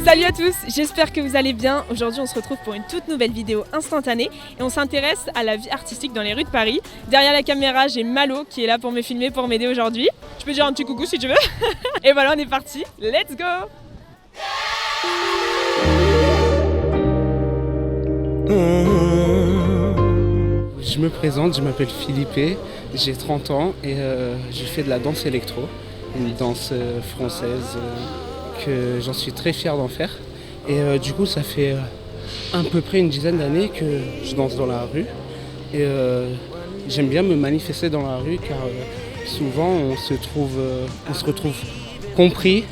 Salut à tous, j'espère que vous allez bien. Aujourd'hui on se retrouve pour une toute nouvelle vidéo instantanée et on s'intéresse à la vie artistique dans les rues de Paris. Derrière la caméra j'ai Malo qui est là pour me filmer, pour m'aider aujourd'hui. Je peux dire un petit coucou si tu veux. Et voilà, on est parti, let's go. Je me présente, je m'appelle Philippe, j'ai 30 ans et je fais de la danse électro, une danse française que j'en suis très fier d'en faire. Et du coup ça fait à peu près une dizaine d'années que je danse dans la rue et j'aime bien me manifester dans la rue car souvent on se retrouve compris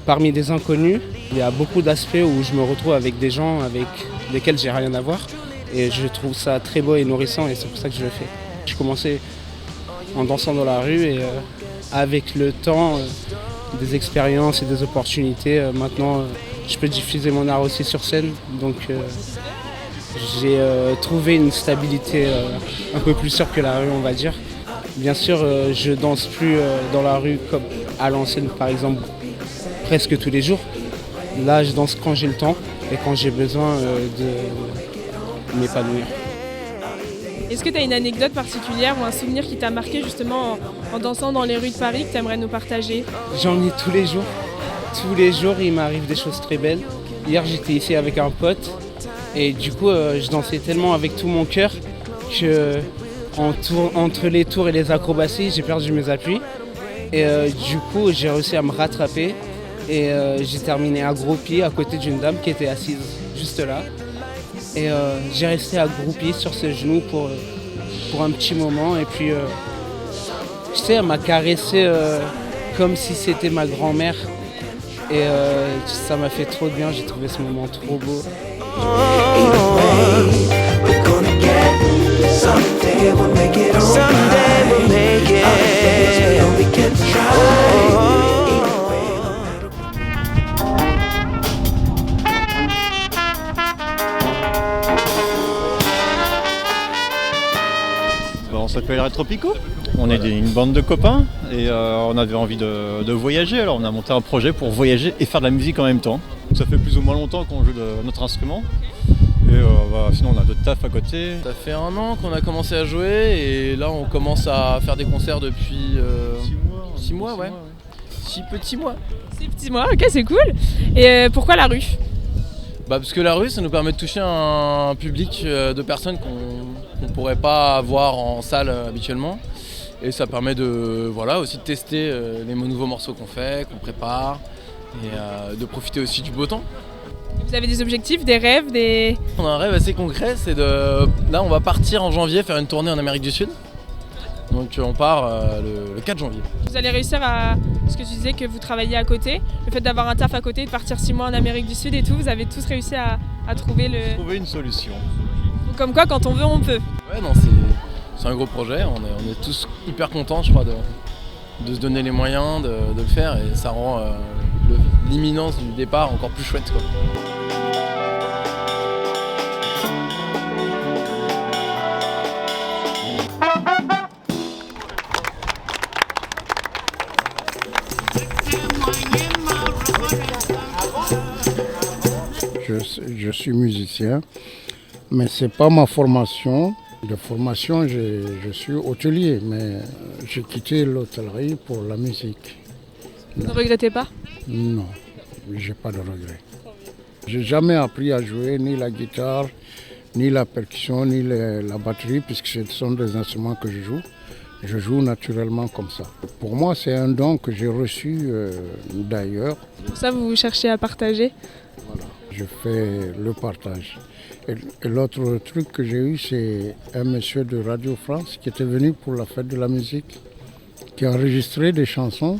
parmi des inconnus. Il y a beaucoup d'aspects où je me retrouve avec des gens avec lesquels j'ai rien à voir. Et je trouve ça très beau et nourrissant et c'est pour ça que je le fais. J'ai commencé en dansant dans la rue et avec le temps, des expériences et des opportunités, maintenant je peux diffuser mon art aussi sur scène. Donc j'ai trouvé une stabilité un peu plus sûre que la rue, on va dire. Bien sûr, je danse plus dans la rue comme à l'ancienne par exemple, presque tous les jours. Là, je danse quand j'ai le temps et quand j'ai besoin de m'épanouir. Est-ce que tu as une anecdote particulière ou un souvenir qui t'a marqué justement en dansant dans les rues de Paris que tu aimerais nous partager? J'en ai tous les jours. Tous les jours, il m'arrive des choses très belles. Hier, j'étais ici avec un pote et du coup, je dansais tellement avec tout mon cœur que entre les tours et les acrobaties, j'ai perdu mes appuis. Et du coup, j'ai réussi à me rattraper et j'ai terminé accroupi à côté d'une dame qui était assise juste là. Et j'ai resté accroupi sur ses genoux pour un petit moment et puis tu sais, elle m'a caressé comme si c'était ma grand-mère et ça m'a fait trop de bien, j'ai trouvé ce moment trop beau. On s'appelle Retropico, on est une bande de copains et on avait envie de voyager, alors on a monté un projet pour voyager et faire de la musique en même temps. Ça fait plus ou moins longtemps qu'on joue de notre instrument et sinon on a d'autres taf à côté. Ça fait 1 an qu'on a commencé à jouer et là on commence à faire des concerts depuis 6 mois, ouais. 6 petits mois. 6 petits mois, ok, c'est cool. Et pourquoi la rue? Parce que la rue, ça nous permet de toucher un public de personnes qu'on ne pourrait pas avoir en salle habituellement. Et ça permet aussi de tester les nouveaux morceaux qu'on fait, qu'on prépare, et de profiter aussi du beau temps. Vous avez des objectifs, des rêves, On a un rêve assez concret, là on va partir en janvier faire une tournée en Amérique du Sud. Donc on part le 4 janvier. Vous allez réussir à, ce que tu disais que vous travaillez à côté, le fait d'avoir un taf à côté, de partir 6 mois en Amérique du Sud et tout, vous avez tous réussi à trouver Trouver une solution. Comme quoi, quand on veut, on peut. Ouais, non, c'est un gros projet, on est tous hyper contents, je crois, de se donner les moyens de le faire et ça rend l'imminence du départ encore plus chouette, quoi. Je suis musicien, mais ce n'est pas ma formation. De formation, je suis hôtelier, mais j'ai quitté l'hôtellerie pour la musique. Vous ne regrettez pas? Non, je n'ai pas de regrets. Je n'ai jamais appris à jouer ni la guitare, ni la percussion, ni la batterie, puisque ce sont des instruments que je joue. Je joue naturellement comme ça. Pour moi, c'est un don que j'ai reçu d'ailleurs. Pour ça, vous cherchez à partager? Voilà, je fais le partage. Et l'autre truc que j'ai eu, c'est un monsieur de Radio France qui était venu pour la fête de la musique, qui a enregistré des chansons.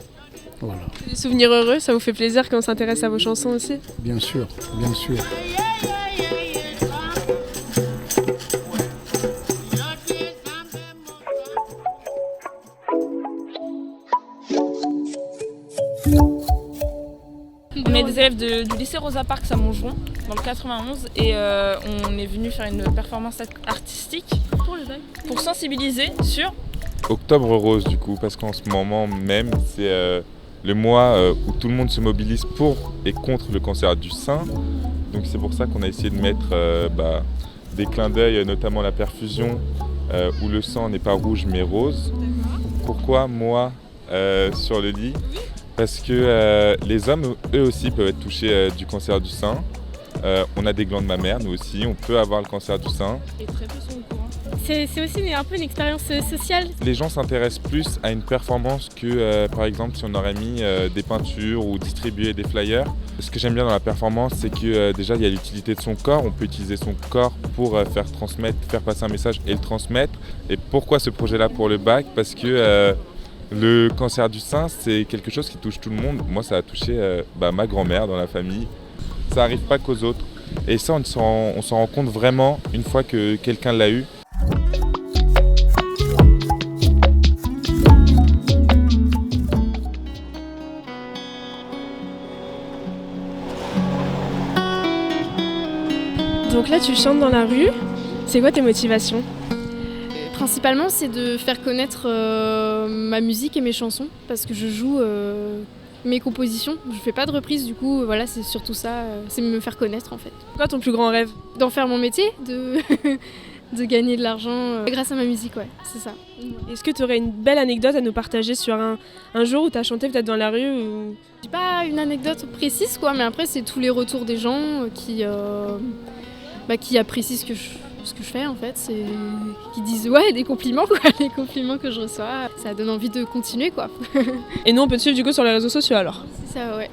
Voilà. Des souvenirs heureux, ça vous fait plaisir quand on s'intéresse à vos chansons aussi? Bien sûr, bien sûr. On est des élèves du lycée Rosa Parks à Montgeron, dans le 91, et on est venu faire une performance artistique pour sensibiliser sur Octobre Rose du coup, parce qu'en ce moment même c'est le mois où tout le monde se mobilise pour et contre le cancer du sein. Donc c'est pour ça qu'on a essayé de mettre des clins d'œil, notamment la perfusion, où le sang n'est pas rouge mais rose. Pourquoi moi sur le lit? Parce que les hommes, eux aussi, peuvent être touchés du cancer du sein. On a des glandes mammaires, nous aussi, on peut avoir le cancer du sein. Et très peu sont au courant. C'est aussi un peu une expérience sociale. Les gens s'intéressent plus à une performance que, par exemple, si on aurait mis des peintures ou distribué des flyers. Ce que j'aime bien dans la performance, c'est que déjà, il y a l'utilité de son corps. On peut utiliser son corps pour faire passer un message et le transmettre. Et pourquoi ce projet-là pour le bac? Parce que le cancer du sein, c'est quelque chose qui touche tout le monde. Moi, ça a touché ma grand-mère dans la famille. Ça n'arrive pas qu'aux autres. Et ça, on s'en rend compte vraiment une fois que quelqu'un l'a eu. Donc là, tu chantes dans la rue. C'est quoi tes motivations? Principalement, c'est de faire connaître ma musique et mes chansons, parce que je joue mes compositions. Je fais pas de reprises, du coup, voilà, c'est surtout ça, c'est me faire connaître en fait. Quoi ton plus grand rêve? D'en faire mon métier, de gagner de l'argent grâce à ma musique, ouais, c'est ça. Est-ce que tu aurais une belle anecdote à nous partager sur un jour où tu as chanté peut-être dans la rue ou... J'ai pas une anecdote précise, quoi, mais après, c'est tous les retours des gens qui apprécient ce que je fais en fait, c'est qui disent ouais, des compliments quoi, les compliments que je reçois, ça donne envie de continuer quoi. Et nous on peut te suivre du coup sur les réseaux sociaux alors? C'est ça, ouais.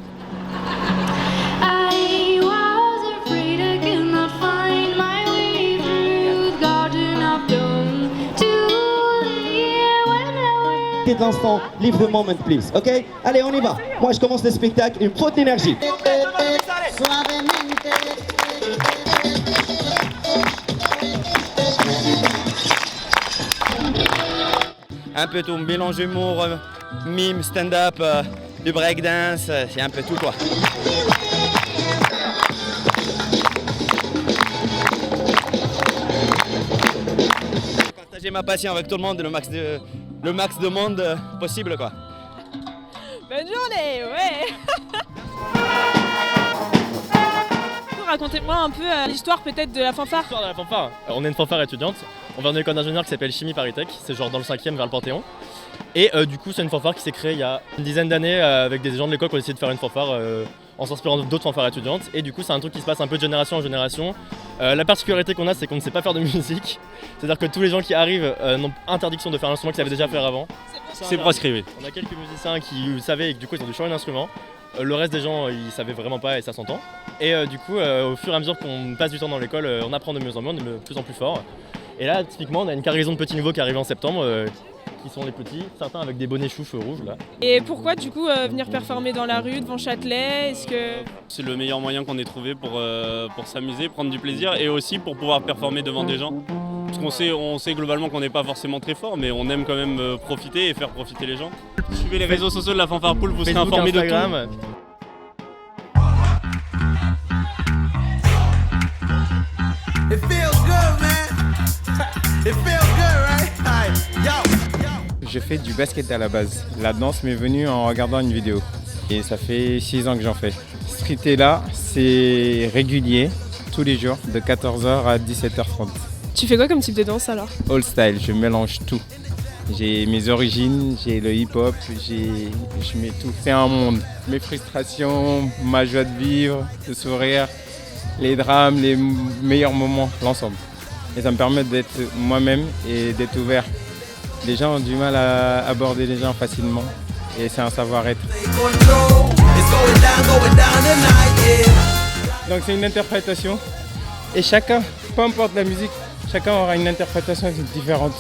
Quelques instants, leave the moment please, ok? Allez, on y va. Moi je commence le spectacle, il me faut de l'énergie. Un peu tout, mélange humour, mime, stand-up, du breakdance, c'est un peu tout quoi. Partager ma passion avec tout le monde, le max de monde possible quoi. Bonne journée, ouais. Racontez-moi un peu l'histoire peut-être de la fanfare. L'histoire de la fanfare. On est une fanfare étudiante. On vient d'une école d'ingénieur qui s'appelle Chimie Paris Tech. C'est genre dans le 5e vers le Panthéon. Et du coup c'est une fanfare qui s'est créée il y a une dizaine d'années avec des gens de l'école qui ont décidé de faire une fanfare en s'inspirant d'autres fanfares étudiantes. Et du coup c'est un truc qui se passe un peu de génération en génération. La particularité qu'on a, c'est qu'on ne sait pas faire de musique. C'est-à-dire que tous les gens qui arrivent n'ont interdiction de faire un instrument qu'ils savaient déjà faire avant. C'est prescrit. On a quelques musiciens qui savaient et du coup ils ont dû changer d'instrument. Le reste des gens ils savaient vraiment pas et ça s'entend. Et du coup au fur et à mesure qu'on passe du temps dans l'école, on apprend de mieux en mieux, on est de plus en plus fort. Et là typiquement on a une cargaison de petits nouveaux qui arrivent en septembre, qui sont les petits, certains avec des bonnets choufs rouges là. Et pourquoi du coup venir performer dans la rue devant Châtelet? Est-ce que... C'est le meilleur moyen qu'on ait trouvé pour s'amuser, prendre du plaisir et aussi pour pouvoir performer devant des gens. Parce on sait globalement qu'on n'est pas forcément très fort, mais on aime quand même profiter et faire profiter les gens. Suivez les réseaux sociaux de la Fanfare Pool, vous serez informés de tout. Je fais du basket à la base. La danse m'est venue en regardant une vidéo. Et ça fait 6 ans que j'en fais. Street là, c'est régulier, tous les jours, de 14h à 17h30. Tu fais quoi comme type de danse alors? All style, je mélange tout. J'ai mes origines, j'ai le hip-hop, je mets tout. C'est un monde. Mes frustrations, ma joie de vivre, de sourire, les drames, les meilleurs moments, l'ensemble. Et ça me permet d'être moi-même et d'être ouvert. Les gens ont du mal à aborder les gens facilement et c'est un savoir-être. Donc c'est une interprétation et chacun, peu importe la musique, chacun aura une interprétation différente.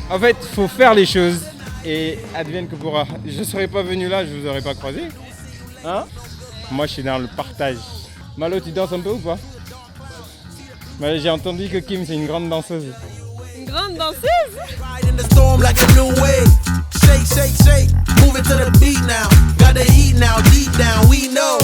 En fait, il faut faire les choses et advienne que pourra. Je ne serais pas venu là, je ne vous aurais pas croisé. Hein? Moi, je suis dans le partage. Malo, tu danses un peu ou pas? J'ai entendu que Kim, c'est une grande danseuse. Une grande danseuse? Shake, shake, shake, move it to the beat now. Got the heat now, deep down, we know.